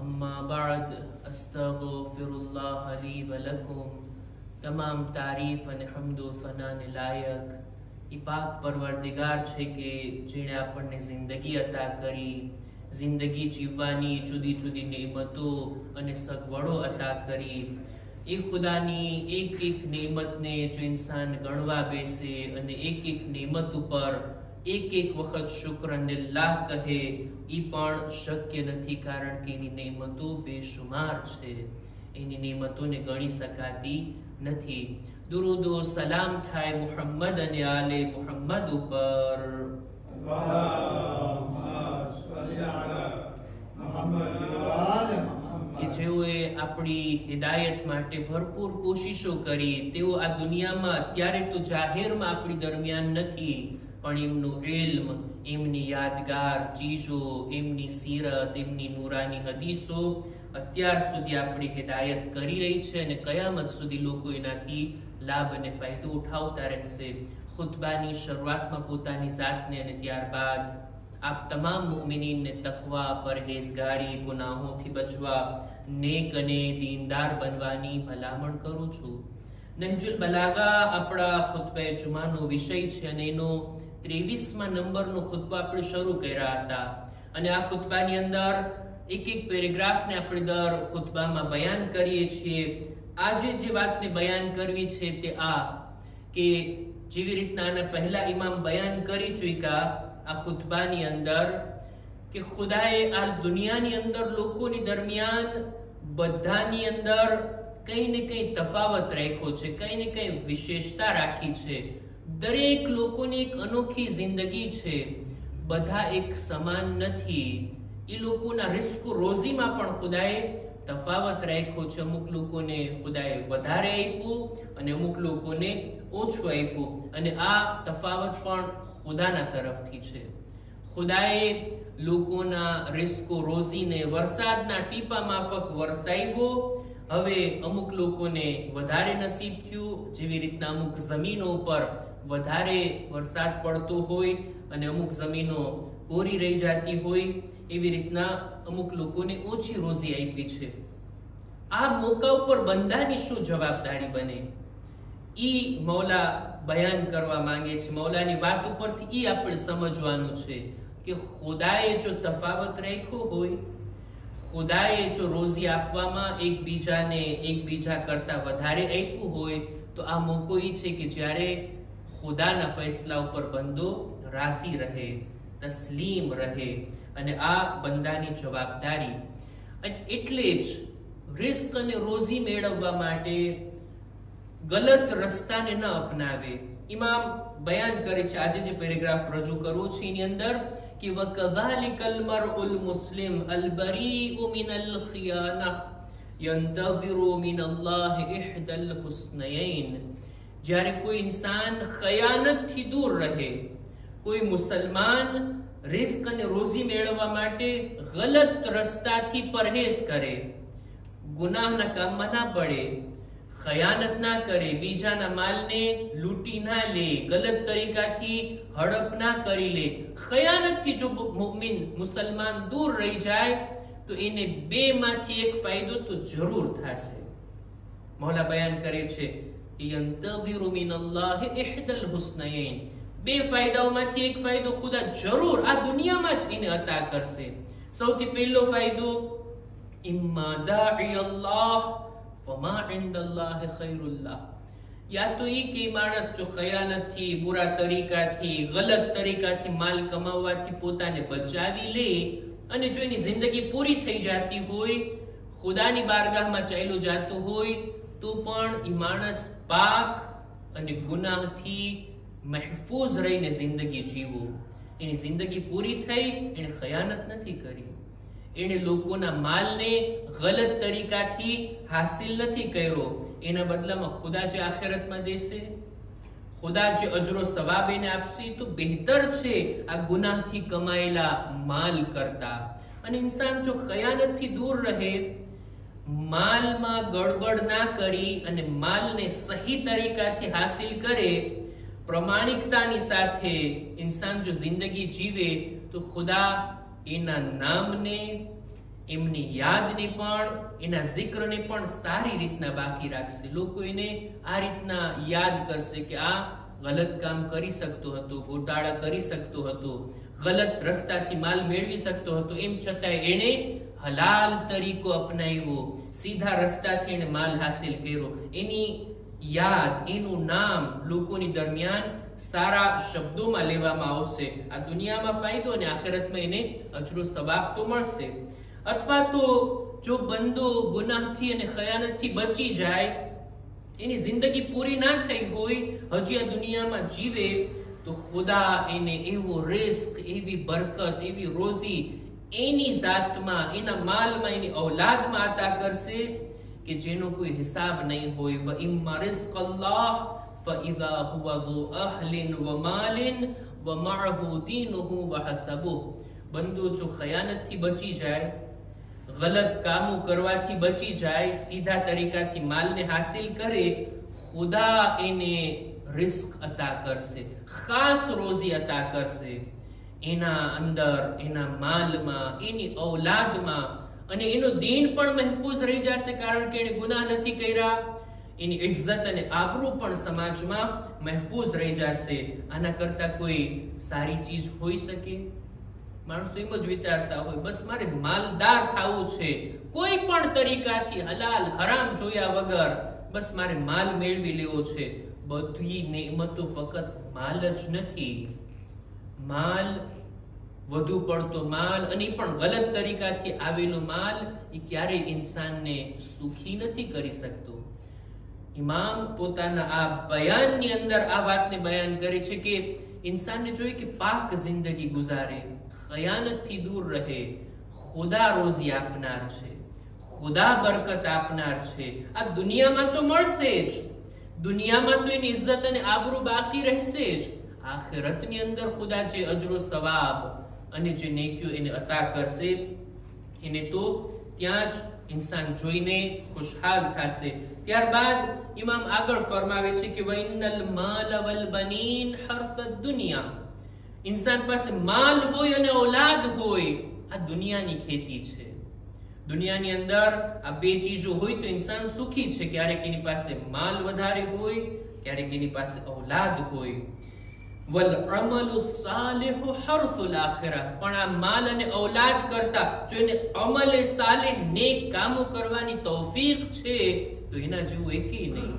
अम्मा बाद अस्तगफिरुल्लाह ली व लकुम। તમામ તારીફ અને હમદો સનાને લાયક એ પાક પરવરદિગાર છે કે જેણે આપણને જિંદગી અતા કરી, જિંદગી જીવવાની જુદી જુદી નેમતો અને સગવડો અતા કરી। એ ખુદાની એક એક નેમતને જો ઇન્સાન ગણવા બેસે અને એક એક નેમત ઉપર એક એક વખત શુક્રનિલ્લાહ કહે એ પણ શક્ય નથી, કારણ કે એની નેમતો બેશુમાર છે, એની નેમતોને ગણી શકાતી નથી। દુરૂદો સલામ થાય મુહમ્મદ અને આલે મુહમ્મદ ઉપર। કે જેઓએ આપણી હિદાયત માટે ભરપૂર કોશિશો કરી, તેઓ આ દુનિયામાં અત્યારે તો જાહેરમાં આપણી દરમિયાન નથી, પણ એમનું ઇલ્મ, એમની યાદગાર ચીજો, એમની સીરત, એમની નૂરાની હદીસો અત્યાર સુધી આપણી હિદાયત કરી રહી છે અને કયામત સુધી લોકો એનાથી લાભ અને ફાયદો ઉઠાવતા રહેશે। ખુતબાની શરૂઆતમાં પોતાની જાતને અને ત્યારબાદ આપ તમામ મુમિનીનને તકવા, પરહેઝગારી, ગુનાહોથી બચવા, નેક અને દીનદાર બનવાની ભલામણ કરું છું। નહજુલ બલાગા આપણા ખુતબે જુમાનો વિષય છે અને એનો 23મા નંબરનો ખુતબો આપણે શરૂ કર્યા હતા અને આ ખુતબાની અંદર એક એક પેરેગ્રાફને આપણે દર ખુતબામાં બયાન કરીએ છીએ। આજે જે વાતને બયાન કરવી છે તે આ કે જેવી રીતના આના પહેલા ઇમામ બયાન કરી ચૂક્યા આ ખુતબાની અંદર કે ખુદાએ આ દુનિયાની અંદર લોકોની દરમિયાન બધાની અંદર કઈ ને કઈ તફાવત રાખ્યો છે, કઈ ને કઈ વિશેષતા રાખી છે। દરેક લોકોની એક અનોખી જિંદગી છે, બધા એક સમાન નથી। એ લોકોના રિસ્ક રોજીમાં પણ ખુદાએ તફાવત રાખ્યો છે। અમુક લોકોને ખુદાએ વધારે આપ્યું અને અમુક લોકોને ઓછું આપ્યું અને આ તફાવત પણ ખુદાના તરફથી છે। ખુદાએ લોકોના રિસ્કો રોજીને વરસાદના ટીપા માફક વરસાવ્યો। હવે અમુક લોકોને વધારે નસીબ થયું, જેવી રીતના અમુક જમીનો ઉપર વધારે વરસાદ પડતો હોય અને અમુક જમીનો કોરી રહી જતી હોય, એવી રીતના અમુક લોકોને ઓછી રોજી આપી છે। આ મોકા ઉપર બંધાની શું જવાબદારી બને ઈ મૌલા બયાન કરવા માંગે છે। મૌલાની વાત ઉપરથી ઈ આપણે સમજવાનું છે કે ખુદાએ જો તફાવત રાખ્યો હોય, ખુદાએ જો રોજી આપવામાં એકબીજા કરતા વધારે આપ્યું હોય, તો આ મોકો ઈ છે કે જ્યારે ખુદાના ફૈસલા ઉપર બંદો રાજી રહે, તસ્લીમ રહે અને આ બંદાની જવાબદારી। એટલે જ રિસ્ક અને રોજી મેળવવા માટે ગલત રસ્તાને ન અપનાવે। ઇમામ બયાન કરે છે, આજે જે પેરેગ્રાફ રજૂ કરવું છે એની અંદર કે વકઝાલિકલ મરઉલ મુસ્લિમ અલ બરીઉ મિનલ ખિયાના યંતઝિરુ મિનલ્લાહ ઇહદલ હુસ્નયૈન। જ્યારે કોઈ ઇન્સાન ખયાનતથી દૂર રહે, કોઈ મુસલમાન રિસ્ક અને રોજી મેળવવા માટે ગલત રસ્તાથી પરહેઝ કરે, ગુનાહના કામમાં ના પડે, ખયાનત ના કરે, બીજાના માલને લૂંટી ના લે, ગલત તરીકાથી હડપ ના કરી લે, ખયાનતથી જો મુમિન મુસલમાન દૂર રહી જાય તો એને બે માંથી એક ફાયદો તો જરૂર થશે। મૌલા બયાન કરે છે યંતઝિરુ મિનલ્લાહ ઇહદલ હુસ્નયૈન, બે ફાયદાઓમાંથી એક ફાયદો ખુદા જરૂર આ દુનિયામાં જ એને અતા કરશે। સૌથી પહેલો ફાયદો ઇમ્મા દા'i અલ્લાહ ફમા ઇન્દલ્લાહ ખૈરુલ્લાહ। યા તો ઈ કે માણસ જો ખયાનતથી, બુરા તરીકાથી, ગલત તરીકાથી માલ કમાવવાથી પોતાને બચાવી લે અને જો એની જિંદગી પૂરી થઈ જતી હોય, ખુદાની બારગાહમાં ચાલ્યો જાતો હોય, તો પણ ઈ માણસ પાક અને ગુનાહથી મહેફૂઝ રહીને જિંદગી જીવો। એની જિંદગી પૂરી થઈ, એને ખયાનત નથી કરી, એને લોકોના માલને ગલત તરીકાથી હાસિલ નથી કર્યો, એના બદલામાં ખુદા જે આખિરતમાં દેશે, ખુદા જે અજરો સવાબ એને આપશે તો બહેતર છે આ ગુનાહથી કમાયેલા માલ કરતા। અને ઇન્સાન જો ખયાનતથી દૂર રહે, માલમાં ગડબડ ના કરી અને માલને સહી તરીકાથી હાસિલ કરે, પ્રમાણિકતાની સાથે ઇન્સાન જો જિંદગી જીવે તો ખુદા એના નામને, એમની યાદને પણ, એના જિક્રને પણ સારી રીતના બાકી રાખશે. લોકો એને આ રીતના યાદ કરશે કે આ ગલત કામ કરી શકતો હતો, ગોટાળા કરી શકતો હતો, ગલત રસ્તાથી માલ મેળવી શકતો હતો, એમ છતાં એને હલાલ તરીકો અપનાવ્યો, સીધા રસ્તાથી એને માલ હાસિલ કર્યો. એની યાદ, એનું નામ લોકોની દરમિયાન સારા શબ્દોમાં લેવામાં આવશે. આ દુનિયામાં ફાયદો અને આખિરતમાં એને અજરો સવાબ તો મળશે. અથવા તો જો બંદો ગુનાહથી અને ખયાનતથી બચી જાય, એની જિંદગી પૂરી ના થઈ હોય, હજી આ દુનિયામાં જીવે, તો ખુદા એને એવો રિસ્ક, એવી બરકત, એવી રોઝી એની જાતમાં, એના માલમાં, એની ઔલાદમાં અતા કરશે કે જેનો કોઈ હિસાબ નહીં હોય. વ ઇમ્મા રિઝ્કલ્લાહ ફઇઝા હુવા ذو અહલિ વ માલિન વ મઅહુ દીનુહુ વ હસબુહ. બંદો જો ખયાનતથી બચી જાય, ગલત કામો કરવાથી બચી જાય, સીધા તરીકાથી માલને હાસિલ કરે, ખુદા એને રિસ્ક અતા કરશે, ખાસ રોઝી અતા કરશે. એના અંદર, એના માલમાં, એની ઔલાદમાં, અને એનો દીન પણ મહેફૂઝ રહી જશે, કારણ કે એને ગુનાહ નથી કર્યા. એની ઇજ્જત અને આબરૂ પણ સમાજમાં મહેફૂઝ રહી જશે. આના કરતા કોઈ સારી ચીજ હોઈ શકે? માણસો એમ જ વિચારતા હોય, બસ મારે માલદાર થવું છે, કોઈ પણ તરીકાથી હલાલ હરામ જોયા વગર બસ મારે માલ મેળવી લેવો છે. બધી નેમતો ફક્ત માલ જ નથી. માલ, વધુ પડતો માલ, અને પણ ગલત તરીકાથી આવેલો માલ, એ ક્યારેય ઇન્સાનને સુખી નથી કરી શકતો. ઇમામ પોતાના આ બયાનની અંદર આ વાતને બયાન કરે છે કે ઇન્સાનને જોઈએ કે પાક જિંદગી ગુજારે, ખયાનતથી દૂર રહે. ખુદા રોઝી આપનાર છે, ખુદા બરકત આપનાર છે. આ દુનિયામાં તો મળશે જ, દુનિયામાં તો એની ઇજ્જત અને આબરૂ બાકી રહેશે જ. આખિરતની અંદર ખુદા જે અજરો સવાબ અને જે નેકીઓ એને અતા કરશે, એને તો ત્યાં જ ઇન્સાન જોઈને ખુશહાલ થશે. ત્યારબાદ ઇમામ આગળ ફરમાવે છે કે વઇન્નલ માલ વલ બનીન હર્સદ દુનિયા. ઇન્સાન પાસે માલ હોય અને ઔલાદ હોય, આ દુનિયાની ખેતી છે. દુનિયાની અંદર આ બે ચીજો હોય તો ઇન્સાન સુખી છે. ક્યારેક એની પાસે માલ વધારે હોય, ક્યારેક એની પાસે ઔલાદ હોય. વલ અમલુ સાલિહુ હર્સુલ આખિરા. પણ આ માલ અને ઔલાદ કરતા જો એને અમલે સાલિહ, નેક કામો કરવાની તૌફીક છે, તો એના જેવું એકેય નહીં.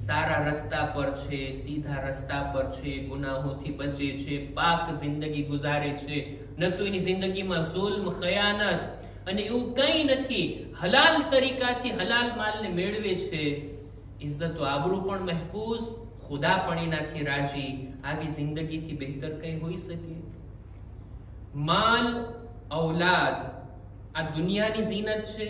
સારા રસ્તા પર છે, સીધા રસ્તા પર છે, ગુનાહોથી બચે છે, પાક જિંદગી ગુજારે છે, ન તો એની જિંદગીમાં ઝુલ્મ, ખયાનત અને એવું કંઈ નથી. હલાલ તરીકાથી હલાલ માલને મેળવે છે, ઇજ્જત આબરૂ પણ મહેફૂઝ, ખુદા પણ એનાથી રાજી. આવી જિંદગીથી બહેતર કઈ હોઈ શકે? માલ, ઔલાદ આ દુનિયાની ઝીનત છે.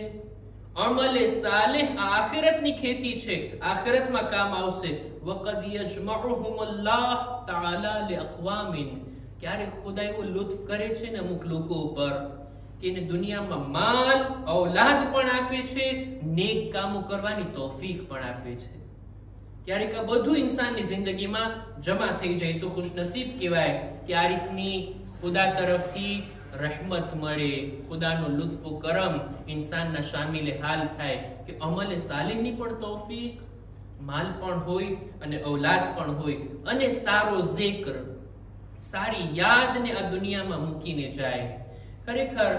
અમલે સાલિહ આ આખિરતની ખેતી છે, આખિરતમાં કામ આવશે. વકદ યજમઉહુમુલ્લાહ તઆલા લિઅક્વામિન. ક્યારેક ખુદા એવો લુત્ફ કરે છે ને અમુક લોકો ઉપર કે એને દુનિયામાં માલ, ઔલાદ પણ આપે છે, નેક કામો કરવાની તૌફીક પણ આપે છે. ક્યારેક આ બધું ઇન્સાનની જિંદગીમાં જમા થઈ જાય તો ખુશનસીબ કહેવાય કે આ રીતની ખુદા તરફથી રહેમત મળે, ખુદાનો લુત્ફો કરમ ઇન્સાનના શામિલે હાલ થાય કે અમલે સાલિહની પણ તૌફીક, માલ પણ હોય અને ઔલાદ પણ હોય, અને સારો zikr, સારી યાદને આ દુનિયામાં મૂકીને જાય. ખરેખર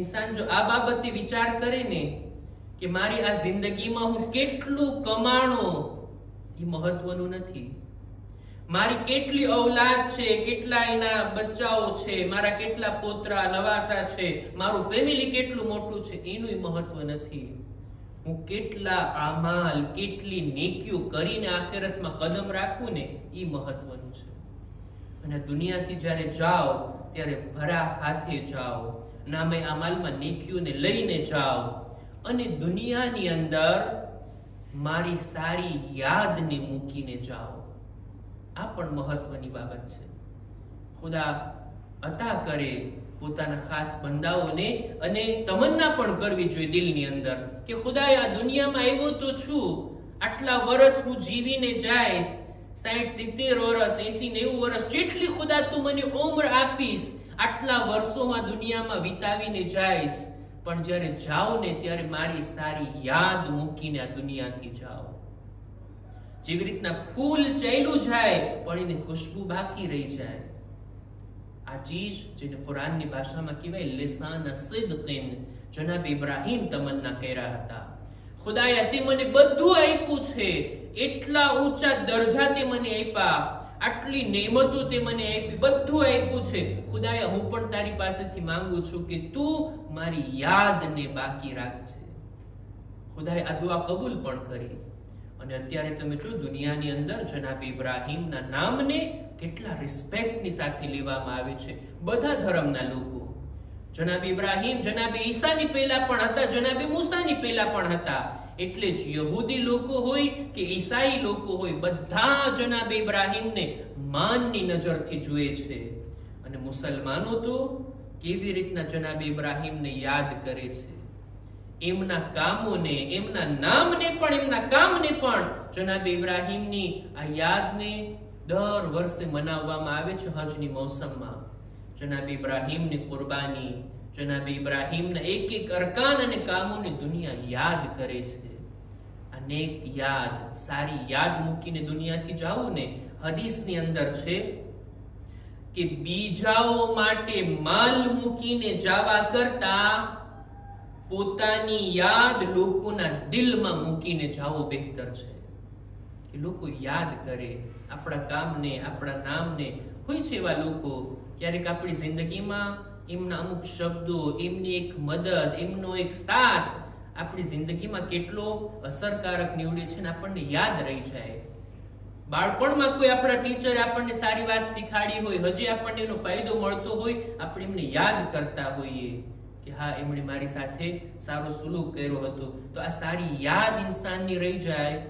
ઇન્સાન જો આ બાબતે વિચાર કરે ને કે મારી આ જિંદગીમાં હું કેટલું કમાણો, એ મહત્વનું નથી. મારી કેટલી ઔલાદ છે, કેટલા એના બચ્ચાઓ છે, મારા કેટલા પોતરા નવાસા છે, મારું ફેમિલી કેટલું મોટું છે, એનું મહત્વ નથી. હું કેટલા આમાલ, કેટલી નેકીઓ કરીને આખિરતમાં કદમ રાખું ને, એ મહત્વનું છે. અને દુનિયાથી જ્યારે જાઓ ત્યારે ભરા હાથે જાઓ, નામે અમાલમાં નેકીઓને લઈને જાઓ, અને દુનિયાની અંદર મારી સારી યાદને મૂકીને જાઓ. આ પણ મહત્વની બાબત છે. ખુદા અતા કરે પોતાના ખાસ બંદાઓને, અને તમન્ના પણ કરવી જોઈએ દિલની અંદર કે ખુદાએ આ દુનિયામાં આવ્યો તો છું, આટલા વર્ષ હું જીવીને જઈશ, 60-70 વર્ષ, 80-90 વર્ષ, જેટલી ખુદા તું મને ઉંમર આપીશ, આટલા વર્ષોમાં દુનિયામાં વિતાવીને જઈશ. પણ જ્યારે જાઓ ને ત્યારે મારી સારી યાદ મૂકીને આ દુનિયાથી જાઓ. જેવી રીતના ફૂલ ચાલ્યું જાય પણ એની ખુશ્બુ બાકી રહી જાય. આ ચીજ જેને કુરાનની ભાષામાં કહેવાય લિસાન સિદ્કિન, જનાબ ઇબ્રાહીમ તમન્ના કર્યા હતા. ખુદાએ તે મને બધું આપ્યું છે, એટલા ઊંચા દરજા તે મને આપ્યા, આટલી નેમતો તે મને આપી, બધું આપ્યું છે. ખુદાએ હું પણ તારી પાસેથી માંગુ છું કે તું મારી યાદને બાકી રાખજે. ખુદાએ આ દુઆ કબૂલ પણ કરી. અને અત્યારે તમે જો દુનિયાની અંદર જનાબ ઇબ્રાહીમના નામને કેટલા રિસ્પેક્ટની સાથે લેવામાં આવે છે બધા ધર્મના લોકો. જનાબ ઇબ્રાહીમ જનાબ ઈસાની પહેલા પણ હતા, જનાબ મૂસાની પહેલા પણ હતા. એટલે જ યહૂદી લોકો હોય કે ઈસાઈ લોકો હોય, બધા જનાબ ઇબ્રાહીમને માનની નજરથી જુએ છે. અને મુસલમાનો તો કેવી રીતના જનાબ ઇબ્રાહીમને યાદ કરે છે. એમના કામોને, એમના નામને પણ, એમના કામને પણ જનાબ ઇબ્રાહીમની આ યાદને દર વર્ષે મનાવવામાં આવે છે હજની મોસમમાં. જનાબ ઇબ્રાહીમની કુરબાની, જનાબ ઇબ્રાહીમના એક એક અરકાન અને કામોને દુનિયા યાદ કરે છે. અનેક યાદ, સારી યાદ મૂકીને દુનિયાથી જાવું ને, હદીસની અંદર છે કે બીજાઓ માટે માલ મૂકીને જાવા કરતા પોતાની યાદ લોકોના દિલમાં મૂકીને જાવો બહેતર છે. કે લોકો યાદ કરે આપણા કામને, આપણા નામને. હોય છે એવા લોકો ક્યારેક આપણી જિંદગીમાં એમના અમુક શબ્દો, એમની એક મદદ, એમનો એક સાથ આપણી જિંદગીમાં કેટલો અસરકારક નીવડે છે ને આપણને યાદ રહી જાય. બાળપણમાં કોઈ આપણા ટીચરે આપણને સારી વાત શીખાડી હોય, હજી આપણને એનો ફાયદો મળતો હોય, આપણે એમને યાદ કરતા હોઈએ કે હા, એમણે મારી સાથે સારો સુલુક કર્યો હતો. તો આ સારી યાદ ઇન્સાનની રહી જાય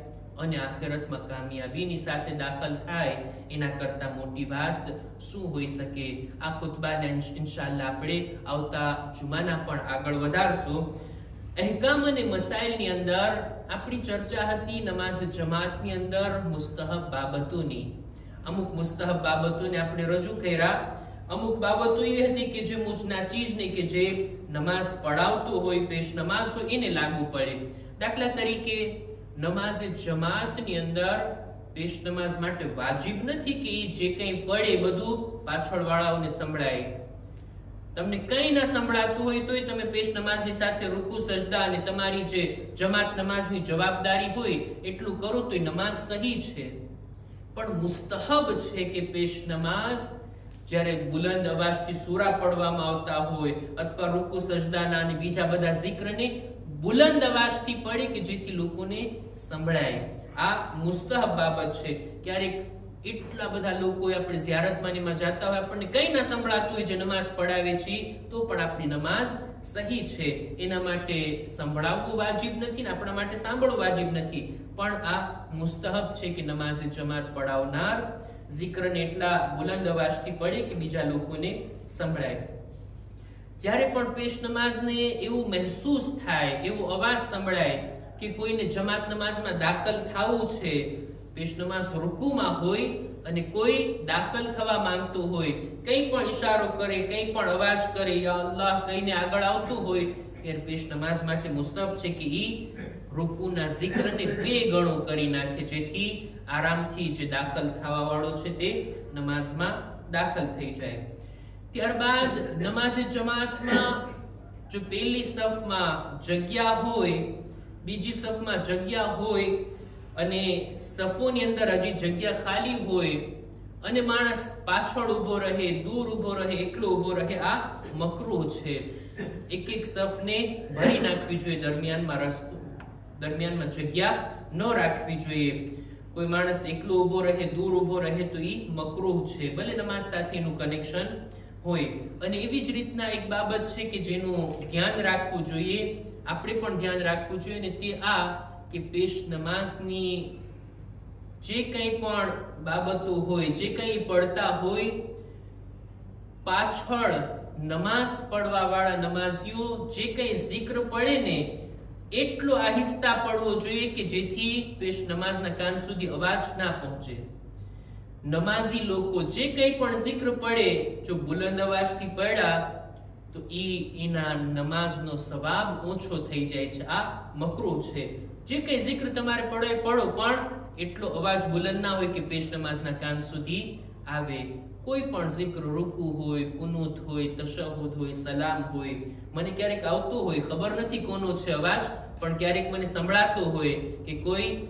અને આખિરતમાં કામયાબીની સાથે દાખલ થાય, એના કરતા મોટી વાત શું હોઈ શકે. આ ખુતબાને ઇન્શાઅલ્લાહ આપણે આવતા જુમાના પણ આગળ વધારશું. અહેકામ અને મસાઇલની અંદર આપણી ચર્ચા હતી નમાઝ જમાતની અંદર મુસ્તહબ બાબતોની. અમુક મુસ્તહબ બાબતોને આપણે રજૂ કર્યા. અમુક બાબતો એવી હતી કે જે મુજના ચીજ નહીં, કે જે નમાઝ પડાવતો હોય, પેશ નમાઝ હોય, એને લાગુ પડે. દાખલા તરીકે નમાઝે જમાતની અંદર પેશ નમાઝ માટે વાજિબ નથી કે જે કંઈ પડે બધું પાછળવાળાઓને સંભળાય. તમને કંઈ ના સંભળાતું હોય તોય તમે પેશ નમાઝની સાથે રૂકુ, સજદા અને તમારી જે જમાત નમાઝની જવાબદારી હોય એટલું કરો તો નમાઝ સહી છે. પણ મુસ્તહબ છે કે પેશ નમાઝ જ્યારે બુલંદ અવાજથી સૂરા પડવામાં આવતા હોય અથવા રૂકુ સજદાના અને બીજા બધા zikરને બુલંદ અવાજથી પડે કે જેથી લોકોને સંભળાય. આ મુસ્તહબ બાબત છે. ક્યારેક એટલા બધા લોકો આપણે ઝિયારતમાં એમાં જાતા હોય, આપણને કંઈ ના સંભળાતું હોય, જે નમાઝ પડાવે છે તો પણ આપણી નમાઝ સહી છે. એના માટે સંભળાવવું વાજિબ નથી ને આપણા માટે સાંભળવું વાજિબ નથી, પણ આ મુસ્તહબ છે કે નમાઝે જમાત પડાવનાર zikરને એટલા બુલંદ અવાજથી પડે કે બીજા લોકોને સંભળાય. જ્યારે પણ પેશ નમાઝને એવું મહેસૂસ થાય, એવો અવાજ સંભળાય કે કોઈને જમાત નમાઝમાં દાખલ થવું છે, પેશ નમાઝ રૂકુમાં હોય અને કોઈ દાખલ થવા માંગતું હોય, કંઈ પણ ઈશારો કરે, કંઈ પણ અવાજ કરે, યા અલ્લાહ કહીને આગળ આવતું હોય, ત્યારે પેશ નમાઝ માટે મુસ્તહબ છે કે ઈ રૂકુના zikરને 2 ગણો કરી નાખે, જેથી આરામથી જે દાખલ થવા વાળો છે તે નમાઝમાં દાખલ થઈ જાય. ત્યારબાદ નમાઝે જમાતમાં જો પહેલી સફમાં જગ્યા હોય, બીજી સફમાં જગ્યા હોય અને સફોની અંદર હજી જગ્યા ખાલી હોય અને માણસ પાછળ ઊભો રહે, દૂર ઊભો રહે, એકલો ઊભો રહે, આ મકરૂહ છે. એક એક સફને ભરી નાખવી જોઈએ, દરમિયાનમાં જગ્યા ન રાખવી જોઈએ. કોઈ માણસ એકલો ઊભો રહે, દૂર ઊભો રહે તો ઈ મકરૂહ છે, ભલે નમાઝ સાથે એનું કનેક્શન હોય. અને એવી જ રીતના એક બાબત છે કે જેનું ધ્યાન રાખવું જોઈએ, આપણે પણ ધ્યાન રાખવું જોઈએ, અને તે આ કે પેશ નમાઝની જે કંઈ પણ બાબતો હોય, જે કંઈ પડતા હોય, પાછળ નમાઝ પડવા વાળા નમાઝીઓ જે કંઈ zikr પડે ને એટલો આહિસ્તા પડવો જોઈએ કે જેથી પેશ નમાઝના કાન સુધી અવાજ ના પહોંચે. નમાઝી લોકો જે કંઈ પણ zikr પડે જો બુલંદ અવાજથી પડ્યા તો એના નમાઝનો સવાબ ઓછો થઈ જાય છે. આ મકરૂહ છે. જે કઈ zikr તમારે પડો એ પડો, પણ એટલો અવાજ બુલંદ ના હોય કે પેશ નમાઝના કાન સુધી આવે. કોઈ પણ zikr, રૂકુ હોય, કુનૂત હોય, તશહુદ હોય, સલામ હોય, મને ક્યારેક આવતું હોય, ખબર નથી કોનો છે અવાજ, પણ ક્યારેક મને સંભળાતો હોય કે કોઈ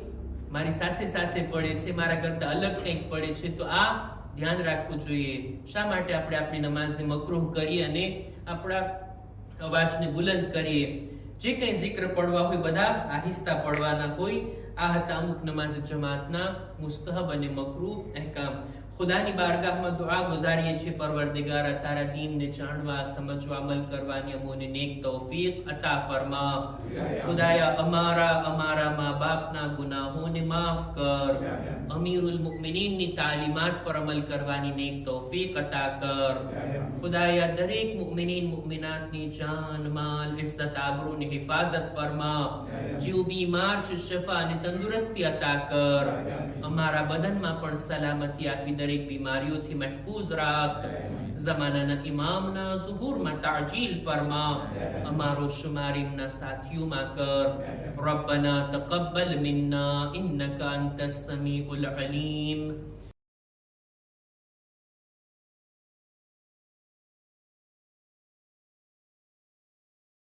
મારી સાથે સાથે પડે છે, મારા કરતા અલગ કંઈક પડે છે, તો આ ધ્યાન રાખવું જોઈએ. શા માટે આપણે આપણી નમાઝને મકરૂહ કરીએ અને આપણા અવાજને બુલંદ કરીએ? જે કંઈ zikr પડવા હોય બધા આહિસ્તા પડવાના હોય. આ હતા અમુક નમાઝ જમાતના મુસ્તહબ અને મકરૂહ અહેકામ. ખુદાની બારગાહમાં દુઆ ગુજારીએ છીએ, પરવરદિગારા તારા દીનને જાણવા, સમજવા, અમલ કરવાની અમોને નેક તૌફીક અતા ફરમા. ખુદાયા અમારા મા બાપના ગુનાહોને માફ કર. અમીરુલ મુમિનીનની તાલીમાત પર અમલ કરવાની નેક તૌફીક અતા કર. ખુદાયા દરેક મુમિનીન મુમિનાતની જાન, માલ, ઇઝ્ઝત, આબરૂની હિફાઝત ફરમા. જીવ બીમાર છે, શફા અને તંદુરસ્તી અતા કર. અમારા બદનમાં પણ સલામતી આપી દરેક બીમારીઓથી મહફૂઝ રાખ. ઝમાનાના ઇમામના ઝુહૂરમાં તાજીલ ફરમા. અમારો શુમાર એમના સાથીઓમાં કર. રબ્બના તaqabbal મિન્ના ઇન્નકા અંતસ સમીઉલ અલીમ.